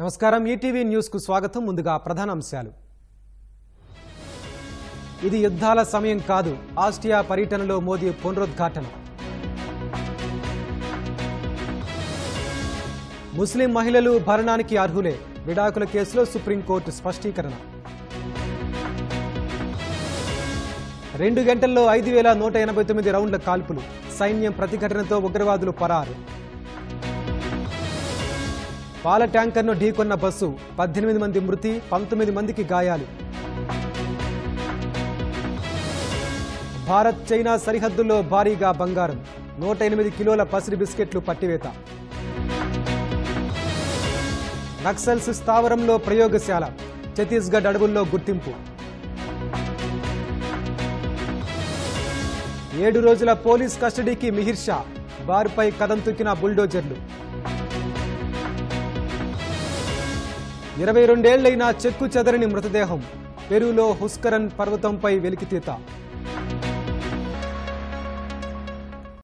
నమస్కారం ETV news కు స్వాగతం ముందుగా ప్రధాన అంశాలు ఇది యుద్ధాల సమయం కాదు ఆస్ట్రియా పర్యటనలో మోదీ పునరుద్ఘాటన ముస్లిం మహిళలు భరణానికి అర్హులే విడాకుల కేసులో సుప్రీంకోర్టు స్పష్టీకరణ 2 గంటల్లో 5189 రౌండ్ల కాల్పులు సైన్యం ప్రతిఘటనతో ఉగ్రవాదులు పరారు పాల ట్యాంకర్ను ఢీకొన్న బస్సు 18 మంది మృతి 19 మందికి గాయాలు భారత్ చైనా సరిహద్దుల్లో భారీగా బంగారం 108 కిలోల పసిరి బిస్కెట్లు పట్టివేత నక్సల్స్ స్థావరంలో ప్రయోగశాల ఛత్తీస్గఢ్ అడవుల్లో గుర్తింపు 7 రోజుల పోలీస్ కస్టడీకి మిహిర్ షా బార్పై కదం తొక్కిన బుల్డోజర్లు 22 ఏళ్లైన చెక్కు చెదరని మృతదేహం పెరూలో హుస్కరన్ పర్వతంపై వెలికితీత